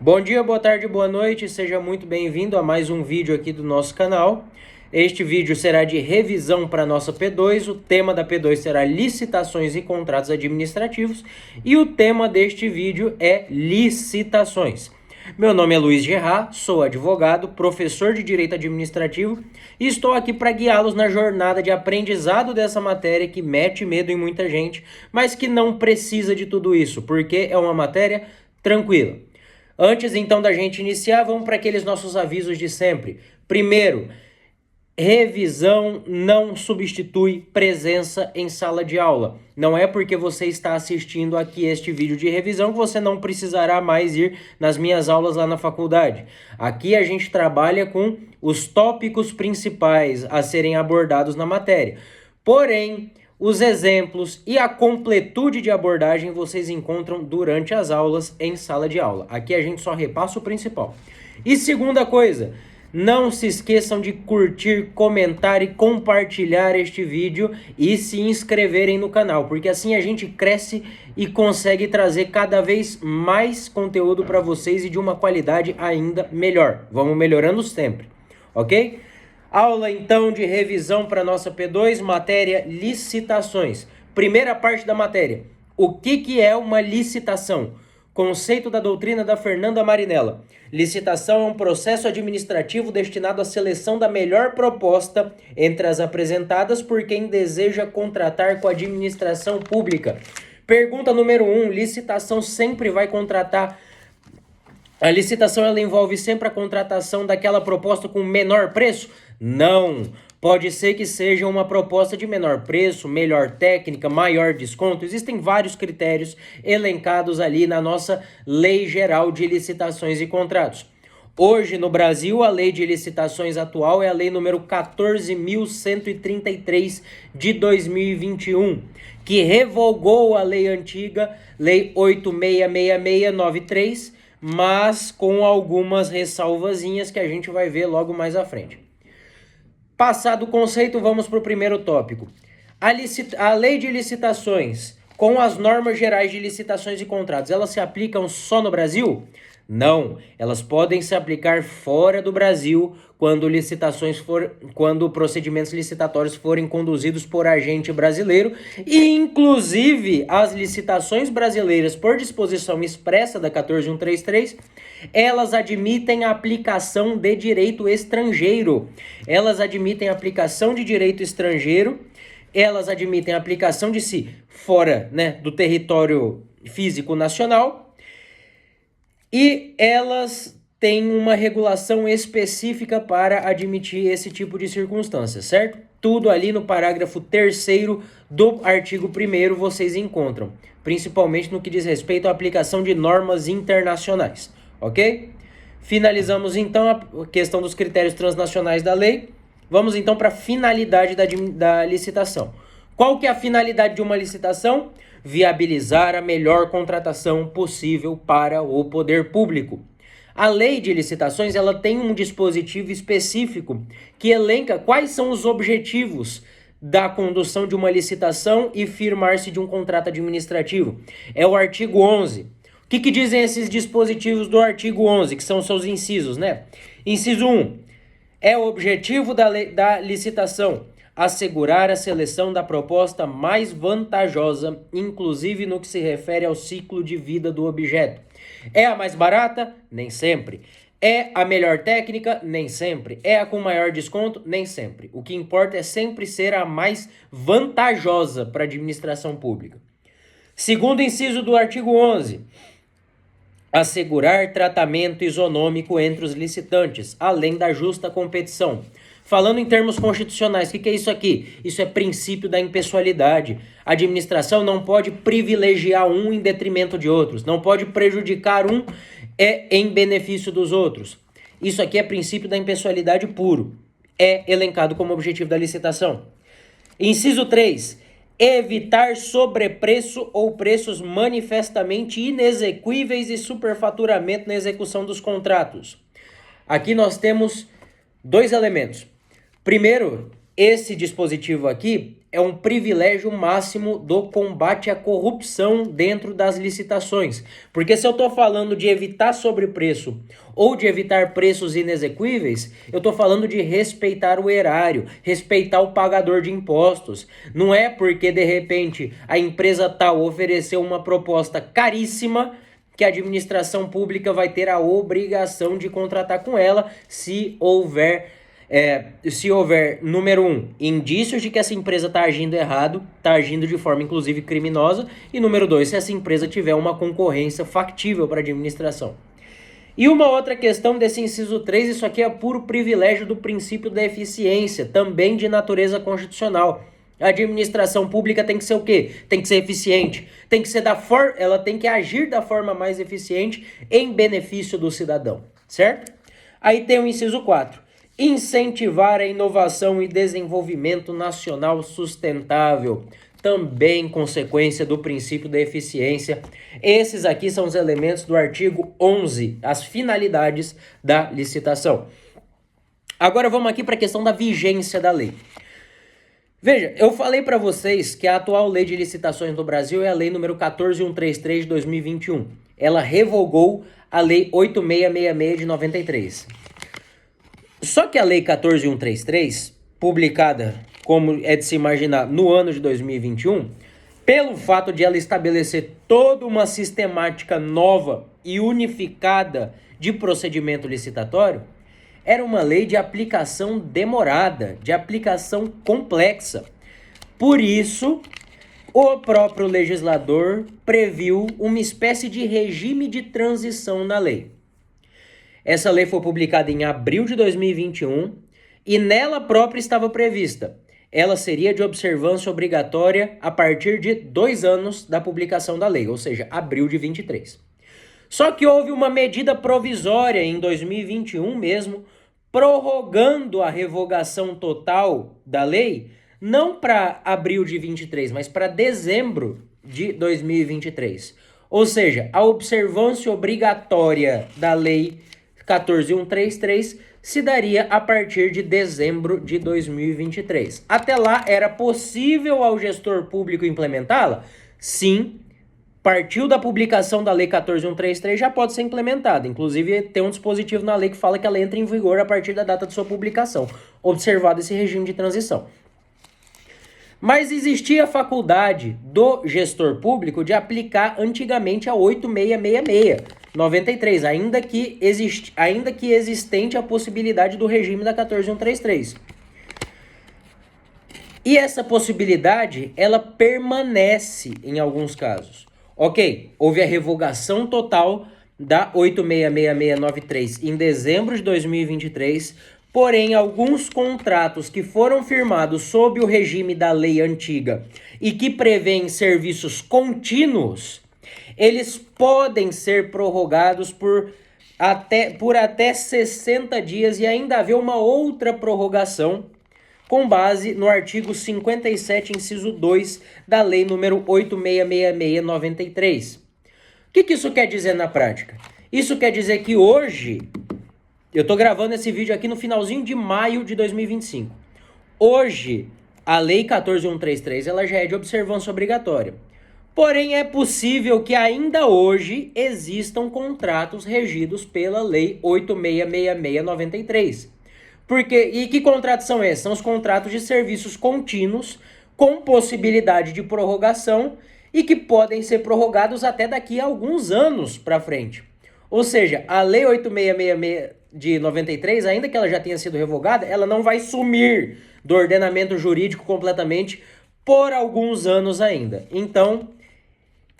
Bom dia, boa tarde, boa noite, seja muito bem-vindo a mais um vídeo aqui do nosso canal. Este vídeo será de revisão para a nossa P2, o tema da P2 será licitações e contratos administrativos e o tema deste vídeo é licitações. Meu nome é Luiz Gerard, sou advogado, professor de Direito Administrativo e estou aqui para guiá-los na jornada de aprendizado dessa matéria que mete medo em muita gente, mas que não precisa de tudo isso, porque é uma matéria tranquila. Antes, então, da gente iniciar, vamos para aqueles nossos avisos de sempre. Primeiro, revisão não substitui presença em sala de aula. Não é porque você está assistindo aqui este vídeo de revisão que você não precisará mais ir nas minhas aulas lá na faculdade. Aqui a gente trabalha com os tópicos principais a serem abordados na matéria. Porém, os exemplos e a completude de abordagem vocês encontram durante as aulas em sala de aula. Aqui a gente só repassa o principal. E segunda coisa, não se esqueçam de curtir, comentar e compartilhar este vídeo e se inscreverem no canal, porque assim a gente cresce e consegue trazer cada vez mais conteúdo para vocês e de uma qualidade ainda melhor. Vamos melhorando sempre, ok? Aula então de revisão para nossa P2, matéria licitações. Primeira parte da matéria. O que é uma licitação? Conceito da doutrina da Fernanda Marinella. Licitação é um processo administrativo destinado à seleção da melhor proposta entre as apresentadas por quem deseja contratar com a administração pública. Pergunta número 1. Licitação sempre vai contratar... A licitação ela envolve sempre a contratação daquela proposta com menor preço? Não. Pode ser que seja uma proposta de menor preço, melhor técnica, maior desconto. Existem vários critérios elencados ali na nossa Lei Geral de Licitações e Contratos. Hoje, no Brasil, a Lei de Licitações atual é a Lei número 14.133 de 2021, que revogou a lei antiga, Lei 866693, mas com algumas ressalvazinhas que a gente vai ver logo mais à frente. Passado o conceito, vamos para o primeiro tópico. A lei de licitações, com as normas gerais de licitações e contratos, elas se aplicam só no Brasil? Não, elas podem se aplicar fora do Brasil quando procedimentos licitatórios forem conduzidos por agente brasileiro e, inclusive, as licitações brasileiras, por disposição expressa da 14.133, elas admitem a aplicação de direito estrangeiro. Elas admitem a aplicação de direito estrangeiro, elas admitem a aplicação de si fora, do território físico nacional, e elas têm uma regulação específica para admitir esse tipo de circunstância, certo? Tudo ali no parágrafo 3º do artigo 1º vocês encontram, principalmente no que diz respeito à aplicação de normas internacionais, ok? Finalizamos então a questão dos critérios transnacionais da lei. Vamos então para a finalidade da licitação. Qual que é a finalidade de uma licitação? Viabilizar a melhor contratação possível para o poder público. A lei de licitações ela tem um dispositivo específico que elenca quais são os objetivos da condução de uma licitação e firmar-se de um contrato administrativo. É o artigo 11. O que dizem esses dispositivos do artigo 11, que são seus incisos, Inciso 1. É o objetivo da licitação assegurar a seleção da proposta mais vantajosa, inclusive no que se refere ao ciclo de vida do objeto. É a mais barata? Nem sempre. É a melhor técnica? Nem sempre. É a com maior desconto? Nem sempre. O que importa é sempre ser a mais vantajosa para a administração pública. Segundo inciso do artigo 11. Assegurar tratamento isonômico entre os licitantes, além da justa competição. Falando em termos constitucionais, o que é isso aqui? Isso é princípio da impessoalidade. A administração não pode privilegiar um em detrimento de outros, não pode prejudicar um em benefício dos outros. Isso aqui é princípio da impessoalidade puro. É elencado como objetivo da licitação. Inciso 3. Evitar sobrepreço ou preços manifestamente inexequíveis e superfaturamento na execução dos contratos. Aqui nós temos dois elementos. Primeiro, esse dispositivo aqui, é um privilégio máximo do combate à corrupção dentro das licitações. Porque se eu estou falando de evitar sobrepreço ou de evitar preços inexequíveis, eu estou falando de respeitar o erário, respeitar o pagador de impostos. Não é porque, de repente, a empresa tal ofereceu uma proposta caríssima que a administração pública vai ter a obrigação de contratar com ela se houver, número 1, indícios de que essa empresa está agindo errado, está agindo de forma inclusive criminosa, e número 2, se essa empresa tiver uma concorrência factível para a administração. E uma outra questão desse inciso 3, isso aqui é puro privilégio do princípio da eficiência, também de natureza constitucional. A administração pública tem que ser o quê? Tem que ser eficiente. Tem que ser ela tem que agir da forma mais eficiente em benefício do cidadão, certo? Aí tem o inciso 4. Incentivar a inovação e desenvolvimento nacional sustentável. Também consequência do princípio da eficiência. Esses aqui são os elementos do artigo 11, as finalidades da licitação. Agora vamos aqui para a questão da vigência da lei. Veja, eu falei para vocês que a atual lei de licitações no Brasil é a lei número 14133 de 2021. Ela revogou a lei 8666 de 93. Só que a lei 14133, publicada, como é de se imaginar, no ano de 2021, pelo fato de ela estabelecer toda uma sistemática nova e unificada de procedimento licitatório, era uma lei de aplicação demorada, de aplicação complexa. Por isso, o próprio legislador previu uma espécie de regime de transição na lei. Essa lei foi publicada em abril de 2021 e nela própria estava prevista. Ela seria de observância obrigatória a partir de 2 anos da publicação da lei, ou seja, abril de 23. Só que houve uma medida provisória em 2021 mesmo, prorrogando a revogação total da lei, não para abril de 23, mas para dezembro de 2023. Ou seja, a observância obrigatória da lei 14133 se daria a partir de dezembro de 2023. Até lá, era possível ao gestor público implementá-la? Sim. Partiu da publicação da Lei 14133, já pode ser implementada. Inclusive, tem um dispositivo na lei que fala que ela entra em vigor a partir da data de sua publicação, observado esse regime de transição. Mas existia a faculdade do gestor público de aplicar antigamente a 8666/93, ainda que existente a possibilidade do regime da 14133. E essa possibilidade, ela permanece em alguns casos. Ok, houve a revogação total da 8666/93 em dezembro de 2023, porém alguns contratos que foram firmados sob o regime da lei antiga e que prevêem serviços contínuos, eles podem ser prorrogados por até 60 dias e ainda haver uma outra prorrogação com base no artigo 57, inciso 2, da lei número 8666/93. O que isso quer dizer na prática? Isso quer dizer que hoje, eu estou gravando esse vídeo aqui no finalzinho de maio de 2025. Hoje, a lei 14133, ela já é de observância obrigatória. Porém, é possível que ainda hoje existam contratos regidos pela lei 8666/93. E que contratos são esses? São os contratos de serviços contínuos com possibilidade de prorrogação e que podem ser prorrogados até daqui a alguns anos para frente. Ou seja, a Lei 8666 de 93, ainda que ela já tenha sido revogada, ela não vai sumir do ordenamento jurídico completamente por alguns anos ainda. Então,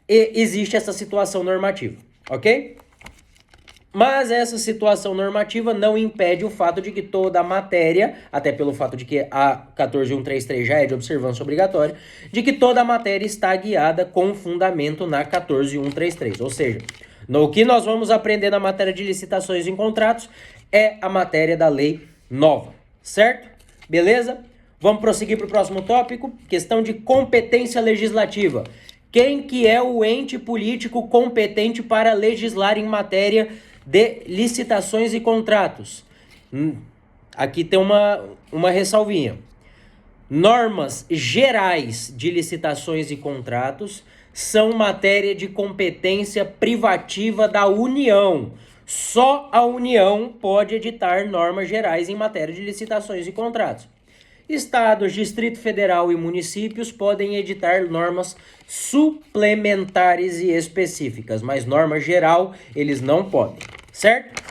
existe essa situação normativa, ok? Mas essa situação normativa não impede o fato de que toda a matéria, até pelo fato de que a 14133 já é de observância obrigatória, de que toda a matéria está guiada com fundamento na 14133. Ou seja, no que nós vamos aprender na matéria de licitações em contratos é a matéria da lei nova, certo? Beleza? Vamos prosseguir para o próximo tópico, questão de competência legislativa. Quem que é o ente político competente para legislar em matéria de licitações e contratos? Aqui tem uma ressalvinha. Normas gerais de licitações e contratos são matéria de competência privativa da União. Só a União pode editar normas gerais em matéria de licitações e contratos. Estados, Distrito Federal e municípios podem editar normas suplementares e específicas, mas norma geral eles não podem, certo?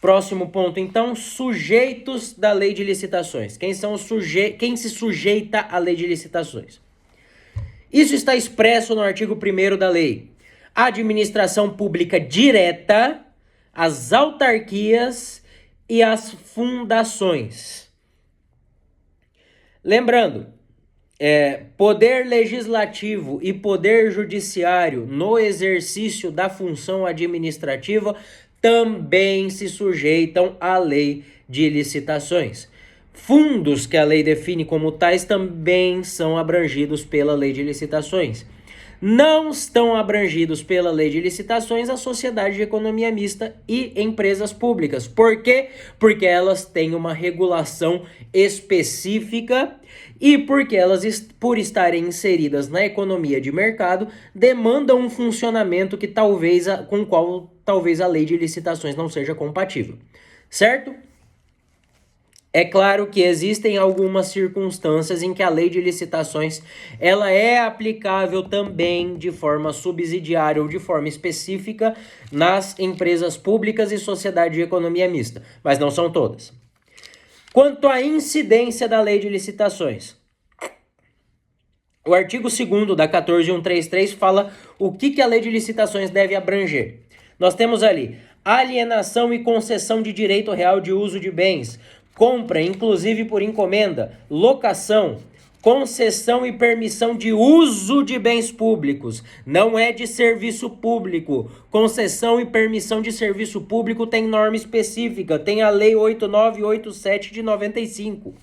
Próximo ponto, então, sujeitos da lei de licitações. Quem se sujeita à lei de licitações? Isso está expresso no artigo 1º da lei. A administração pública direta, as autarquias e as fundações. Lembrando, poder legislativo e poder judiciário no exercício da função administrativa também se sujeitam à lei de licitações. Fundos que a lei define como tais também são abrangidos pela lei de licitações. Não estão abrangidos pela lei de licitações a sociedade de economia mista e empresas públicas. Por quê? Porque elas têm uma regulação específica e porque elas, por estarem inseridas na economia de mercado, demandam um funcionamento que com o qual talvez a lei de licitações não seja compatível. Certo? É claro que existem algumas circunstâncias em que a lei de licitações ela é aplicável também de forma subsidiária ou de forma específica nas empresas públicas e sociedade de economia mista, mas não são todas. Quanto à incidência da lei de licitações, o artigo 2º da 14133 fala o que a lei de licitações deve abranger. Nós temos ali alienação e concessão de direito real de uso de bens, compra, inclusive por encomenda, locação, concessão e permissão de uso de bens públicos. Não é de serviço público. Concessão e permissão de serviço público tem norma específica. Tem a Lei 8987 de 95.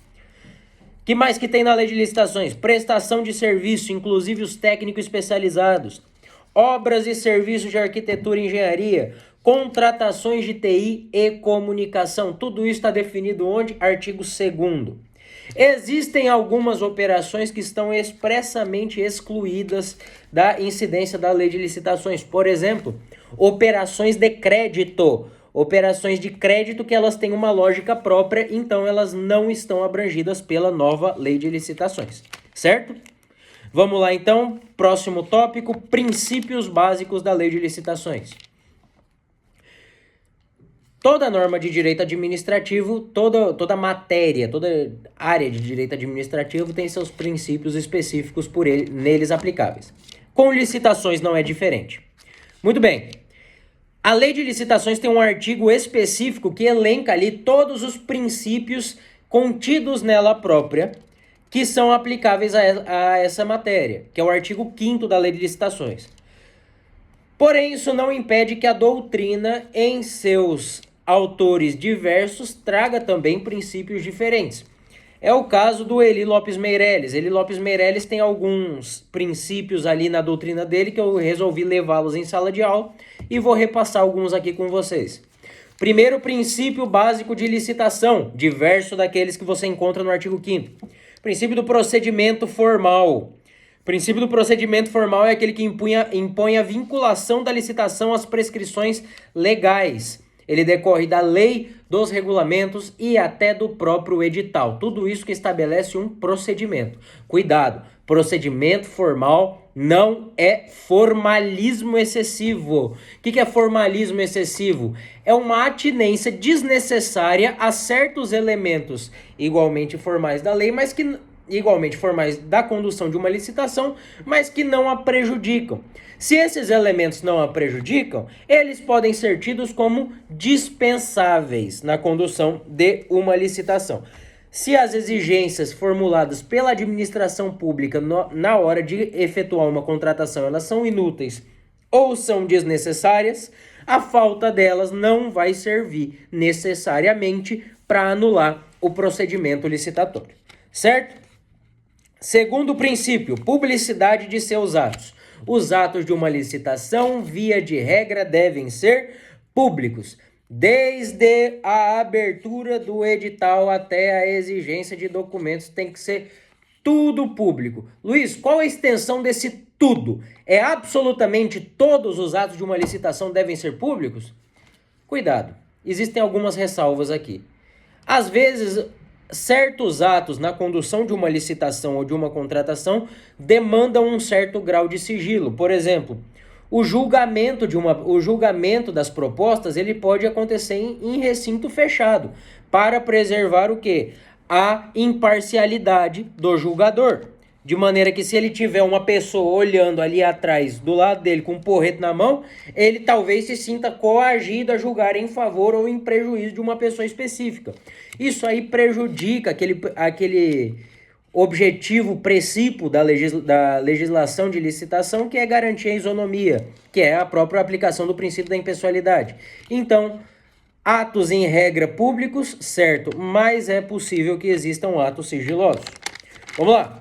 Que mais que tem na Lei de Licitações? Prestação de serviço, inclusive os técnicos especializados. Obras e serviços de arquitetura e engenharia. Contratações de TI e comunicação. Tudo isso está definido onde? Artigo 2º. Existem algumas operações que estão expressamente excluídas da incidência da lei de licitações. Por exemplo, operações de crédito. Operações de crédito que elas têm uma lógica própria, então elas não estão abrangidas pela nova lei de licitações. Certo? Vamos lá então, próximo tópico, princípios básicos da lei de licitações. Toda norma de direito administrativo, toda matéria, toda área de direito administrativo tem seus princípios específicos neles aplicáveis. Com licitações não é diferente. Muito bem. A lei de licitações tem um artigo específico que elenca ali todos os princípios contidos nela própria que são aplicáveis a essa matéria, que é o artigo 5º da lei de licitações. Porém, isso não impede que a doutrina, em seus autores diversos, traga também princípios diferentes. É o caso do Eli Lopes Meireles. Eli Lopes Meireles tem alguns princípios ali na doutrina dele que eu resolvi levá-los em sala de aula e vou repassar alguns aqui com vocês. Primeiro princípio básico de licitação, diverso daqueles que você encontra no artigo 5º. Princípio do procedimento formal. O princípio do procedimento formal é aquele que impõe a vinculação da licitação às prescrições legais. Ele decorre da lei, dos regulamentos e até do próprio edital. Tudo isso que estabelece um procedimento. Cuidado, procedimento formal não é formalismo excessivo. O que é formalismo excessivo? É uma atinência desnecessária a certos elementos igualmente formais da lei, mas que igualmente formais da condução de uma licitação, mas que não a prejudicam. Se esses elementos não a prejudicam, eles podem ser tidos como dispensáveis na condução de uma licitação. Se as exigências formuladas pela administração pública na hora de efetuar uma contratação, elas são inúteis ou são desnecessárias, a falta delas não vai servir necessariamente para anular o procedimento licitatório. Certo? Segundo princípio, publicidade de seus atos. Os atos de uma licitação, via de regra, devem ser públicos, desde a abertura do edital até a exigência de documentos tem que ser tudo público. Luiz, qual a extensão desse tudo? É absolutamente todos os atos de uma licitação devem ser públicos? Cuidado, existem algumas ressalvas aqui. Às vezes, certos atos na condução de uma licitação ou de uma contratação demandam um certo grau de sigilo. Por exemplo, o julgamento das propostas ele pode acontecer em recinto fechado para preservar o quê? A imparcialidade do julgador. De maneira que se ele tiver uma pessoa olhando ali atrás, do lado dele, com um porrete na mão, ele talvez se sinta coagido a julgar em favor ou em prejuízo de uma pessoa específica. Isso aí prejudica aquele objetivo princípio da legislação de licitação, que é garantir a isonomia, que é a própria aplicação do princípio da impessoalidade. Então, atos em regra públicos, certo, mas é possível que existam atos sigilosos. Vamos lá.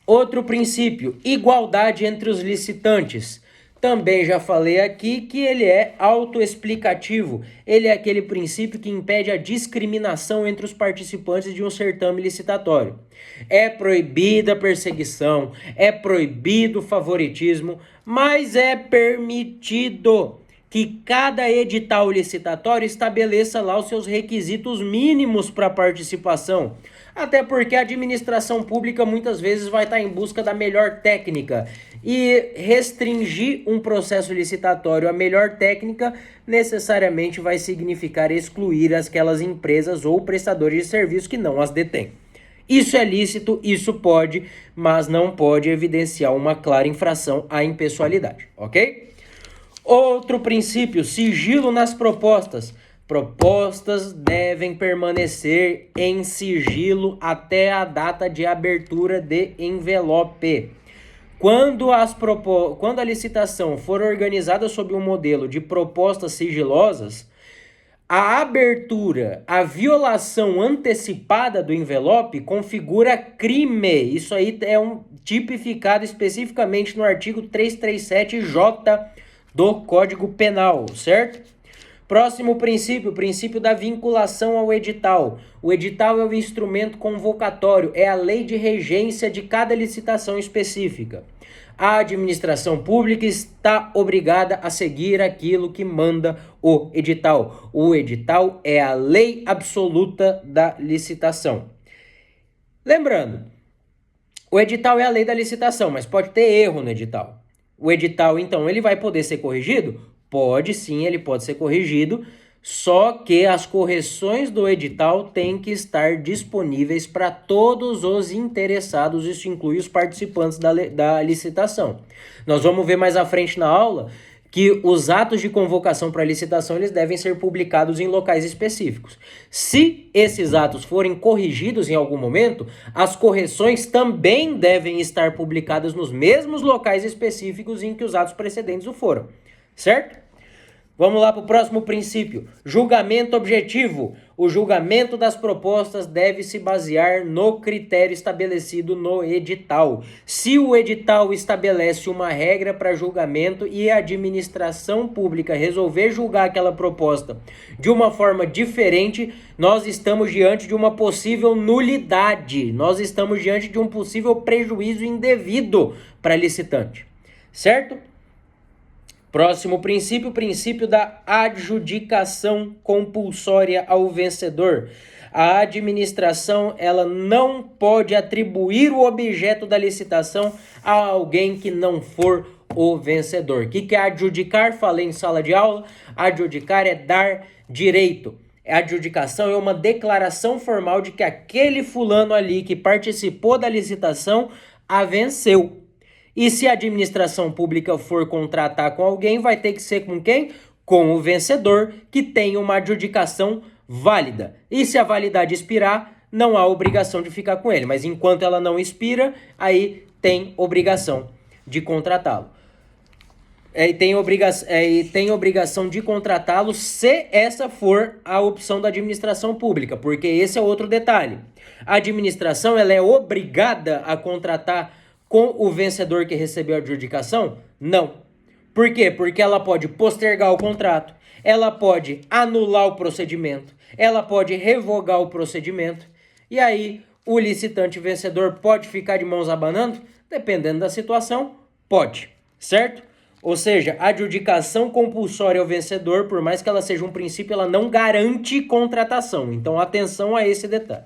Outro princípio, igualdade entre os licitantes. Também já falei aqui que ele é autoexplicativo. Ele é aquele princípio que impede a discriminação entre os participantes de um certame licitatório. É proibida a perseguição, é proibido o favoritismo, mas é permitido que cada edital licitatório estabeleça lá os seus requisitos mínimos para participação. Até porque a administração pública muitas vezes vai estar em busca da melhor técnica. E restringir um processo licitatório à melhor técnica necessariamente vai significar excluir aquelas empresas ou prestadores de serviço que não as detêm. Isso é lícito, isso pode, mas não pode evidenciar uma clara infração à impessoalidade, ok? Outro princípio, sigilo nas propostas. Propostas devem permanecer em sigilo até a data de abertura de envelope. Quando a licitação for organizada sob um modelo de propostas sigilosas, a abertura, a violação antecipada do envelope configura crime. Isso aí é tipificado especificamente no artigo 337J do Código Penal, certo? Próximo princípio, o princípio da vinculação ao edital. O edital é o instrumento convocatório, é a lei de regência de cada licitação específica. A administração pública está obrigada a seguir aquilo que manda o edital. O edital é a lei absoluta da licitação. Lembrando, o edital é a lei da licitação, mas pode ter erro no edital. O edital, então, ele vai poder ser corrigido? Pode sim, ele pode ser corrigido, só que as correções do edital têm que estar disponíveis para todos os interessados, isso inclui os participantes da licitação. Nós vamos ver mais à frente na aula que os atos de convocação para licitação eles devem ser publicados em locais específicos. Se esses atos forem corrigidos em algum momento, as correções também devem estar publicadas nos mesmos locais específicos em que os atos precedentes o foram, certo? Vamos lá para o próximo princípio. Julgamento objetivo. O julgamento das propostas deve se basear no critério estabelecido no edital. Se o edital estabelece uma regra para julgamento e a administração pública resolver julgar aquela proposta de uma forma diferente, nós estamos diante de uma possível nulidade. Nós estamos diante de um possível prejuízo indevido para licitante. Certo? Próximo princípio, o princípio da adjudicação compulsória ao vencedor. A administração ela não pode atribuir o objeto da licitação a alguém que não for o vencedor. O que é adjudicar? Falei em sala de aula. Adjudicar é dar direito. A adjudicação é uma declaração formal de que aquele fulano ali que participou da licitação a venceu. E se a administração pública for contratar com alguém, vai ter que ser com quem? Com o vencedor, que tem uma adjudicação válida. E se a validade expirar, não há obrigação de ficar com ele. Mas enquanto ela não expira, aí tem obrigação de contratá-lo. Tem obrigação de contratá-lo se essa for a opção da administração pública, porque esse é outro detalhe. A administração ela é obrigada a contratar com o vencedor que recebeu a adjudicação? Não. Por quê? Porque ela pode postergar o contrato, ela pode anular o procedimento, ela pode revogar o procedimento, e aí o licitante vencedor pode ficar de mãos abanando? Dependendo da situação, pode, certo? Ou seja, a adjudicação compulsória ao vencedor, por mais que ela seja um princípio, ela não garante contratação. Então, atenção a esse detalhe.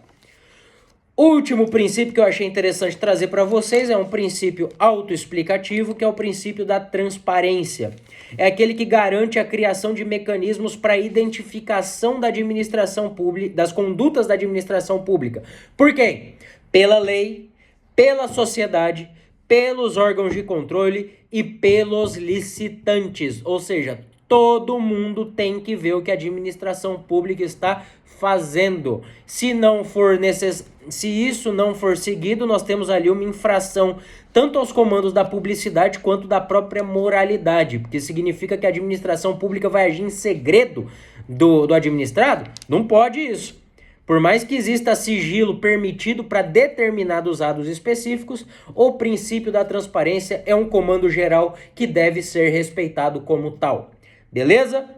O último princípio que eu achei interessante trazer para vocês é um princípio autoexplicativo, que é o princípio da transparência. É aquele que garante a criação de mecanismos para identificação da administração pública, das condutas da administração pública. Por quê? Pela lei, pela sociedade, pelos órgãos de controle e pelos licitantes. Ou seja, todo mundo tem que ver o que a administração pública está fazendo. Se isso não for seguido, nós temos ali uma infração tanto aos comandos da publicidade quanto da própria moralidade, porque significa que a administração pública vai agir em segredo do administrado. Não pode isso. Por mais que exista sigilo permitido para determinados atos específicos, o princípio da transparência é um comando geral que deve ser respeitado como tal. Beleza?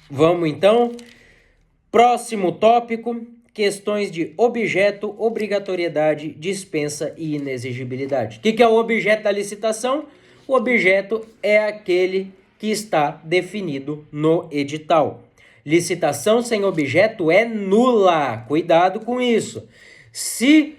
Vamos então. Próximo tópico, questões de objeto, obrigatoriedade, dispensa e inexigibilidade. O que é o objeto da licitação? O objeto é aquele que está definido no edital. Licitação sem objeto é nula. Cuidado com isso. Se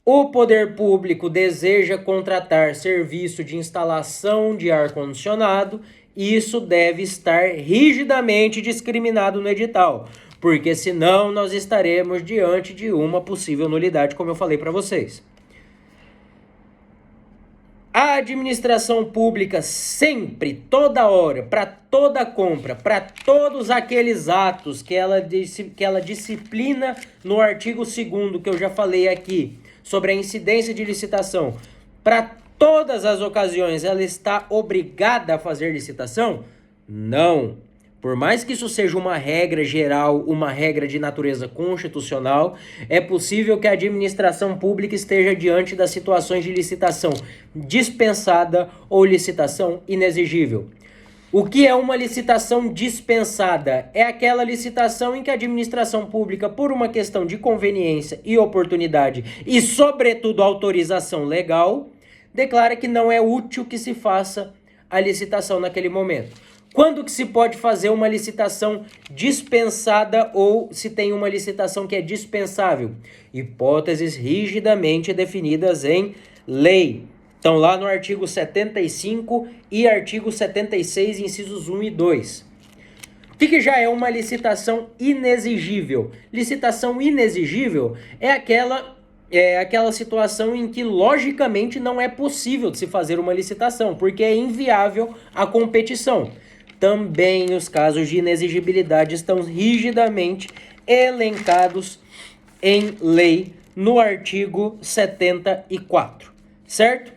o poder público deseja contratar serviço de instalação de ar-condicionado, isso deve estar rigidamente discriminado no edital, porque senão nós estaremos diante de uma possível nulidade, como eu falei para vocês. A administração pública sempre, toda hora, para toda compra, para todos aqueles atos que ela disciplina no artigo 2º, que eu já falei aqui, sobre a incidência de licitação, para todas as ocasiões ela está obrigada a fazer licitação? Não. Por mais que isso seja uma regra geral, uma regra de natureza constitucional, é possível que a administração pública esteja diante das situações de licitação dispensada ou licitação inexigível. O que é uma licitação dispensada? É aquela licitação em que a administração pública, por uma questão de conveniência e oportunidade e, sobretudo, autorização legal, declara que não é útil que se faça a licitação naquele momento. Quando que se pode fazer uma licitação dispensada ou se tem uma licitação que é dispensável? Hipóteses rigidamente definidas em lei. Estão lá no artigo 75 e artigo 76, incisos 1 e 2. O que já é uma licitação inexigível? Licitação inexigível é aquela situação em que logicamente não é possível de se fazer uma licitação, porque é inviável a competição. Também os casos de inexigibilidade estão rigidamente elencados em lei no artigo 74, certo?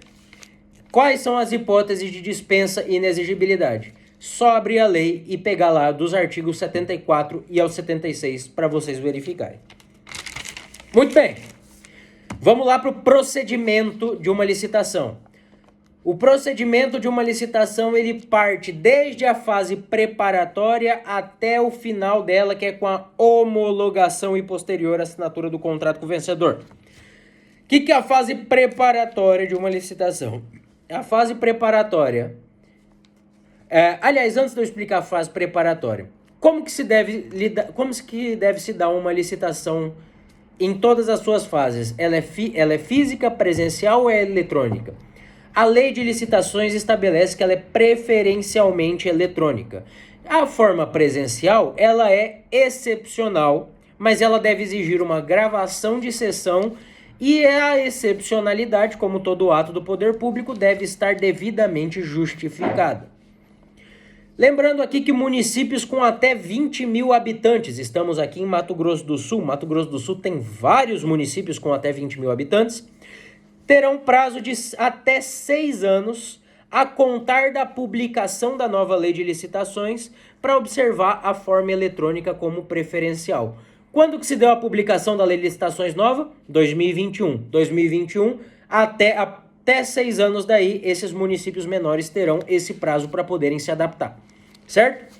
Quais são as hipóteses de dispensa e inexigibilidade? Só abrir a lei e pegar lá dos artigos 74 e ao 76 para vocês verificarem. Muito bem, vamos lá para o procedimento de uma licitação. O procedimento de uma licitação, ele parte desde a fase preparatória até o final dela, que é com a homologação e posterior assinatura do contrato com o vencedor. O que é a fase preparatória de uma licitação? A fase preparatória... aliás, antes de eu explicar a fase preparatória, como que deve se dar uma licitação em todas as suas fases? Ela é física, presencial ou é eletrônica? A lei de licitações estabelece que ela é preferencialmente eletrônica. A forma presencial, ela é excepcional, mas ela deve exigir uma gravação de sessão e a excepcionalidade, como todo ato do poder público, deve estar devidamente justificada. Lembrando aqui que municípios com até 20 mil habitantes, estamos aqui em Mato Grosso do Sul. Mato Grosso do Sul tem vários municípios com até 20 mil habitantes. Terão prazo de até 6 anos a contar da publicação da nova lei de licitações para observar a forma eletrônica como preferencial. Quando que se deu a publicação da lei de licitações nova? 2021. 2021, até 6 anos daí, esses municípios menores terão esse prazo para poderem se adaptar. Certo?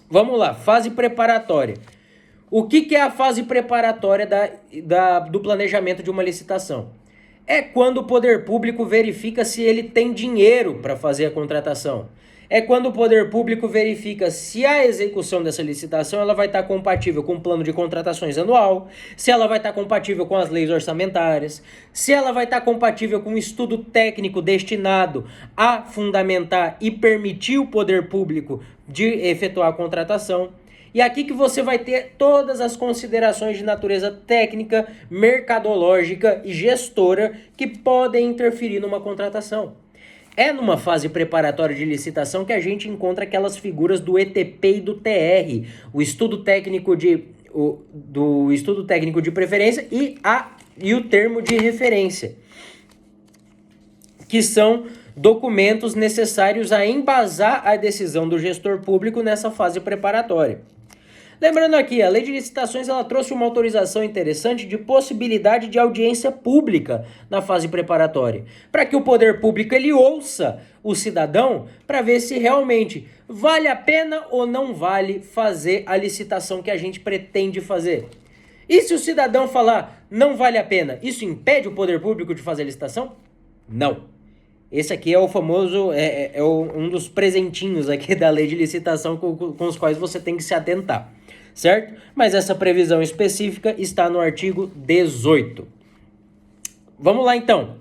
Vamos lá, fase preparatória. O que é a fase preparatória do planejamento de uma licitação? É quando o poder público verifica se ele tem dinheiro para fazer a contratação. É quando o poder público verifica se a execução dessa licitação ela vai estar compatível com o plano de contratações anual, se ela vai estar compatível com as leis orçamentárias, se ela vai estar compatível com um estudo técnico destinado a fundamentar e permitir o poder público de efetuar a contratação. E aqui que você vai ter todas as considerações de natureza técnica, mercadológica e gestora que podem interferir numa contratação. É numa fase preparatória de licitação que a gente encontra aquelas figuras do ETP e do TR, o estudo técnico do estudo técnico de preferência e o termo de referência, que são documentos necessários a embasar a decisão do gestor público nessa fase preparatória. Lembrando aqui, a lei de licitações ela trouxe uma autorização interessante de possibilidade de audiência pública na fase preparatória, para que o poder público ele ouça o cidadão para ver se realmente vale a pena ou não vale fazer a licitação que a gente pretende fazer. E se o cidadão falar não vale a pena, isso impede o poder público de fazer a licitação? Não. Esse aqui é o famoso, um dos presentinhos aqui da lei de licitação com os quais você tem que se atentar, certo? Mas essa previsão específica está no artigo 18. Vamos lá então.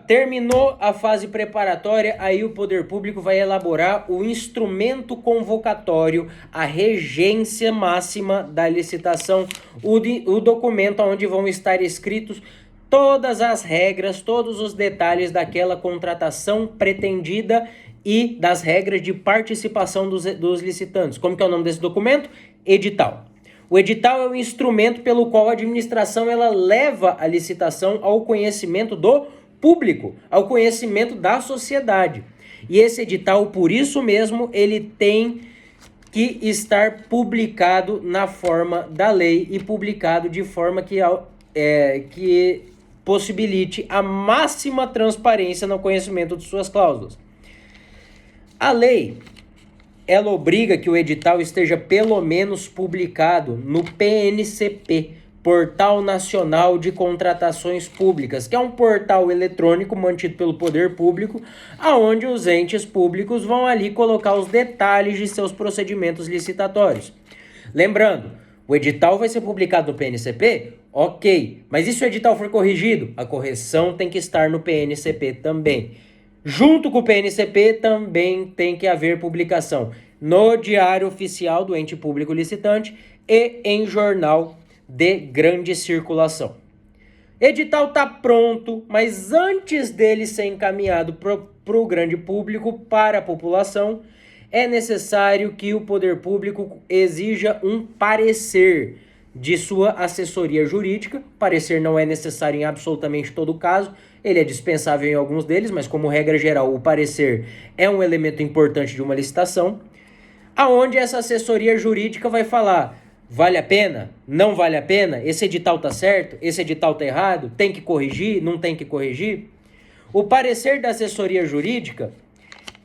Terminou a fase preparatória, aí o poder público vai elaborar o instrumento convocatório, a regência máxima da licitação, o documento onde vão estar escritos todas as regras, todos os detalhes daquela contratação pretendida e das regras de participação dos licitantes. Como que é o nome desse documento? Edital. O edital é o instrumento pelo qual a administração ela leva a licitação ao conhecimento do público, ao conhecimento da sociedade. E esse edital, por isso mesmo, ele tem que estar publicado na forma da lei e publicado de forma que possibilite a máxima transparência no conhecimento de suas cláusulas. A lei, ela obriga que o edital esteja pelo menos publicado no PNCP, Portal Nacional de Contratações Públicas, que é um portal eletrônico mantido pelo poder público, aonde os entes públicos vão ali colocar os detalhes de seus procedimentos licitatórios. Lembrando, o edital vai ser publicado no PNCP? Ok, mas e se o edital for corrigido? A correção tem que estar no PNCP também. Junto com o PNCP também tem que haver publicação no Diário Oficial do ente público licitante e em jornal de grande circulação. Edital está pronto, mas antes dele ser encaminhado para o grande público, para a população, é necessário que o poder público exija um parecer de sua assessoria jurídica. Parecer não é necessário em absolutamente todo caso, ele é dispensável em alguns deles, mas como regra geral, o parecer é um elemento importante de uma licitação, aonde essa assessoria jurídica vai falar: vale a pena? Não vale a pena? Esse edital tá certo? Esse edital tá errado? Tem que corrigir? Não tem que corrigir? O parecer da assessoria jurídica,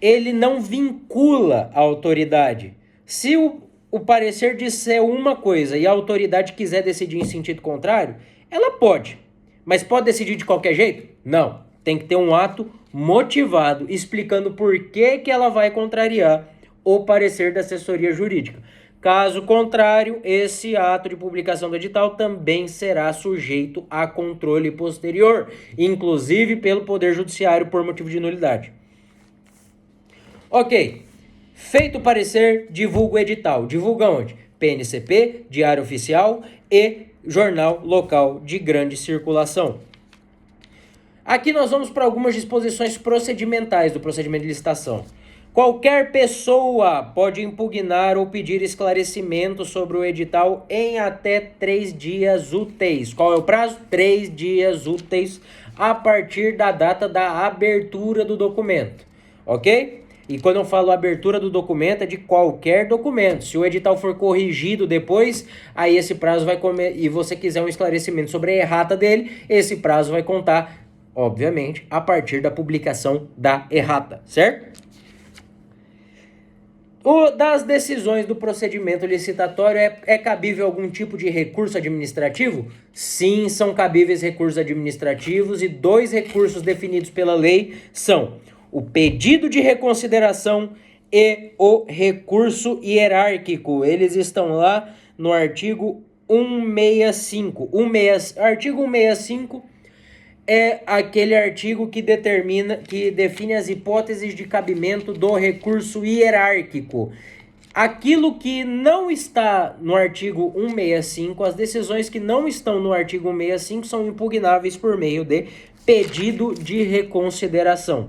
ele não vincula a autoridade. Se o parecer disser uma coisa e a autoridade quiser decidir em sentido contrário, ela pode. Mas pode decidir de qualquer jeito? Não. Tem que ter um ato motivado, explicando por que ela vai contrariar o parecer da assessoria jurídica. Caso contrário, esse ato de publicação do edital também será sujeito a controle posterior, inclusive pelo Poder Judiciário por motivo de nulidade. Ok, feito o parecer, divulga o edital. Divulga onde? PNCP, Diário Oficial e jornal local de grande circulação. Aqui nós vamos para algumas disposições procedimentais do procedimento de licitação. Qualquer pessoa pode impugnar ou pedir esclarecimento sobre o edital em até 3 dias úteis. Qual é o prazo? 3 dias úteis a partir da data da abertura do documento, ok? E quando eu falo abertura do documento, é de qualquer documento. Se o edital for corrigido depois, aí esse prazo vai e você quiser um esclarecimento sobre a errata dele, esse prazo vai contar, obviamente, a partir da publicação da errata, certo? Das decisões do procedimento licitatório, é cabível algum tipo de recurso administrativo? Sim, são cabíveis recursos administrativos e 2 recursos definidos pela lei são o pedido de reconsideração e o recurso hierárquico. Eles estão lá no artigo 165. Artigo 165 é aquele artigo que define as hipóteses de cabimento do recurso hierárquico. Aquilo que não está no artigo 165, as decisões que não estão no artigo 165 são impugnáveis por meio de pedido de reconsideração.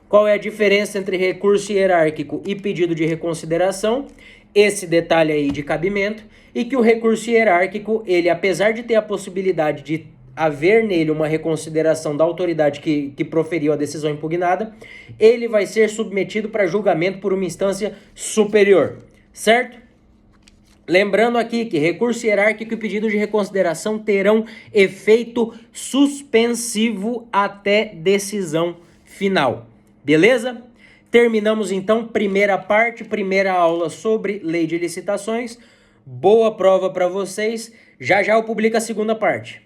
Qual é a diferença entre recurso hierárquico e pedido de reconsideração? Esse detalhe aí de cabimento, e que o recurso hierárquico, ele, apesar de ter a possibilidade de haver nele uma reconsideração da autoridade que proferiu a decisão impugnada, ele vai ser submetido para julgamento por uma instância superior, certo? Lembrando aqui que recurso hierárquico e pedido de reconsideração terão efeito suspensivo até decisão final, beleza? Terminamos então primeira aula sobre lei de licitações. Boa prova para vocês. Já já eu publico a segunda parte.